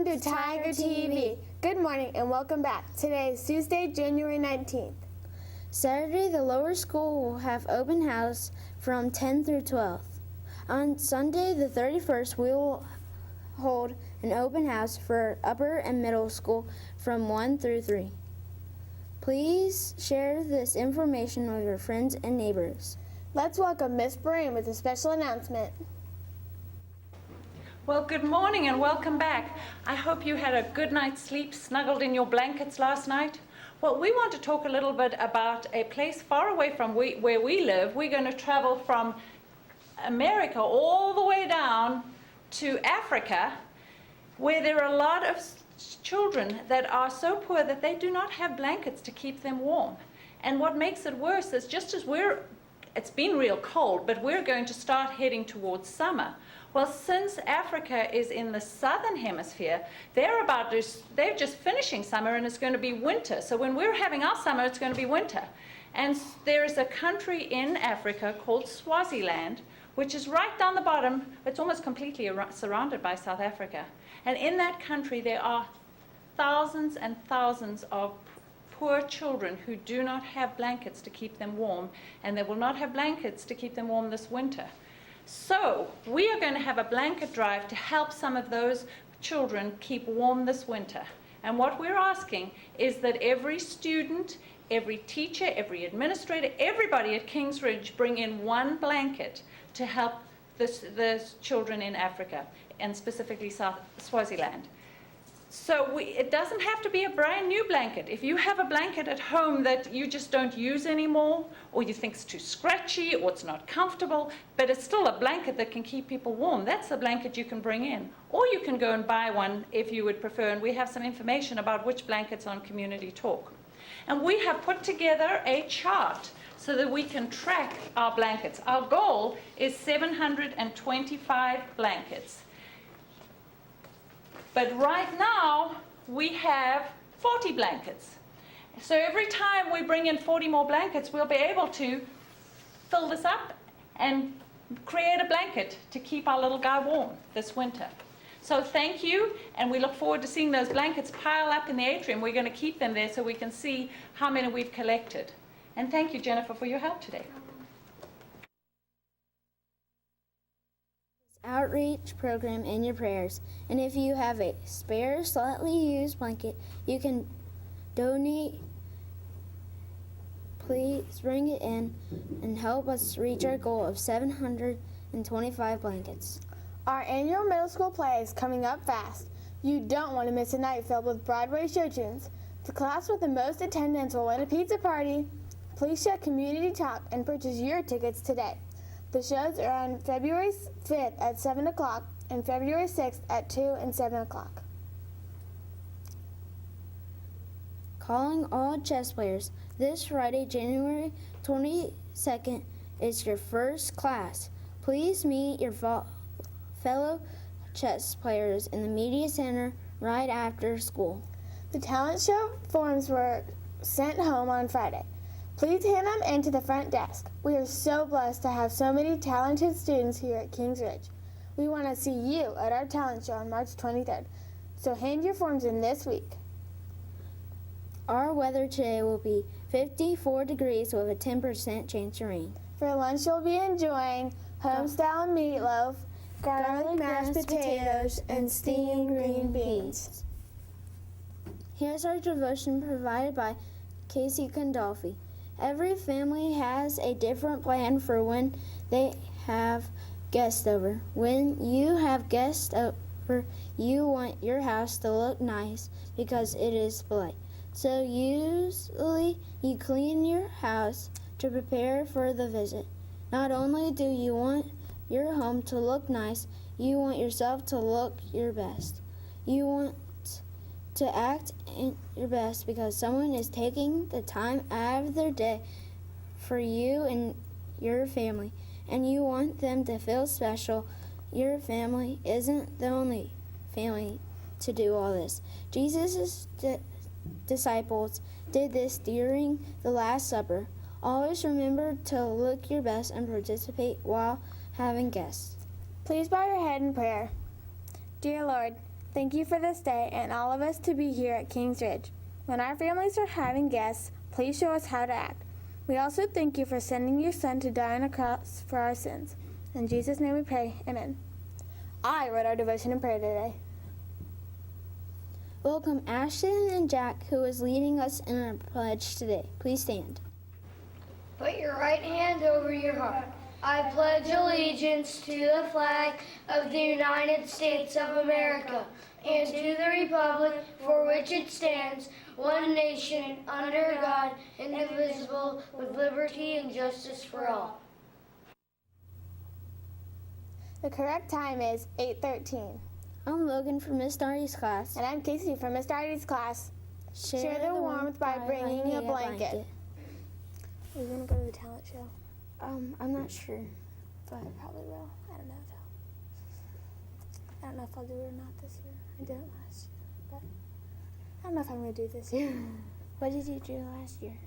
Welcome to Tiger TV. Good morning and welcome back. Today is Tuesday, January 19th. Saturday, the lower school will have open house from 10 through 12. On Sunday, the 31st, we will hold an open house for upper and middle school from 1 through 3. Please share this information with your friends and neighbors. Let's welcome Miss Breen with a special announcement. Well, good morning and welcome back. I hope you had a good night's sleep, snuggled in your blankets last night. Well, we want to talk a little bit about a place far away from where we live. We're going to travel from America all the way down to Africa, where there are a lot of children that are so poor that they do not have blankets to keep them warm. And what makes it worse is just as it's been real cold, but we're going to start heading towards summer. Well, since Africa is in the southern hemisphere, they're just finishing summer and it's going to be winter. So when we're having our summer, it's going to be winter. And there is a country in Africa called Swaziland, which is right down the bottom. It's almost completely surrounded by South Africa. And in that country, there are thousands and thousands of poor children who do not have blankets to keep them warm, and they will not have blankets to keep them warm this winter. So we are going to have a blanket drive to help some of those children keep warm this winter. And what we're asking is that every student, every teacher, every administrator, everybody at Kings Ridge bring in one blanket to help the children in Africa, and specifically Swaziland. So it doesn't have to be a brand new blanket. If you have a blanket at home that you just don't use anymore, or you think it's too scratchy, or it's not comfortable, but it's still a blanket that can keep people warm, that's the blanket you can bring in. Or you can go and buy one if you would prefer, and we have some information about which blankets on Community Talk. And we have put together a chart so that we can track our blankets. Our goal is 725 blankets. But right now, we have 40 blankets. So every time we bring in 40 more blankets, we'll be able to fill this up and create a blanket to keep our little guy warm this winter. So thank you, and we look forward to seeing those blankets pile up in the atrium. We're going to keep them there so we can see how many we've collected. And thank you, Jennifer, for your help today. Outreach program in your prayers, and if you have a spare slightly used blanket you can donate. Please bring it in and help us reach our goal of 725 blankets. Our annual middle school play is coming up fast. You don't want to miss a night filled with Broadway show tunes. The class with the most attendance will win a pizza party. Please check Community Talk and purchase your tickets today. The shows are on February 5th at 7 o'clock and February 6th at 2 and 7 o'clock. Calling all chess players. This Friday, January 22nd, is your first class. Please meet your fellow chess players in the media center right after school. The talent show forms were sent home on Friday. Please hand them into the front desk. We are so blessed to have so many talented students here at Kings Ridge. We want to see you at our talent show on March 23rd, so hand your forms in this week. Our weather today will be 54 degrees with a 10% chance of rain. For lunch, you'll be enjoying home-style meatloaf, garlic mashed potatoes, and steamed green beans. Here's our devotion provided by Casey Condolfi. Every family has a different plan for when they have guests over. When you have guests over, you want your house to look nice because it is polite. So usually you clean your house to prepare for the visit. Not only do you want your home to look nice, you want yourself to look your best. You want to act in your best because someone is taking the time out of their day for you and your family, and you want them to feel special. Your family isn't the only family to do all this. Jesus' disciples did this during the Last Supper. Always remember to look your best and participate while having guests. Please bow your head in prayer. Dear Lord, Thank you for this day and all of us to be here at Kings Ridge. When our families are having guests, please show us how to act. We also thank you for sending your Son to die on a cross for our sins. In Jesus' name we pray. Amen. I wrote our devotion and prayer today. Welcome Ashton and Jack, who is leading us in our pledge today. Please stand. Put your right hand over your heart. I pledge allegiance to the flag of the United States of America and to the republic for which it stands, one nation, under God, indivisible, with liberty and justice for all. The correct time is 8:13. I'm Logan from Miss Darty's class. And I'm Casey from Miss Darty's class. Share the warmth by bringing a blanket. Are you going to go to the talent show? I'm not sure. But I probably will. I don't know though. I don't know if I'll do it or not this year. I did it last year, but I don't know if I'm going to do it this year. What did you do last year?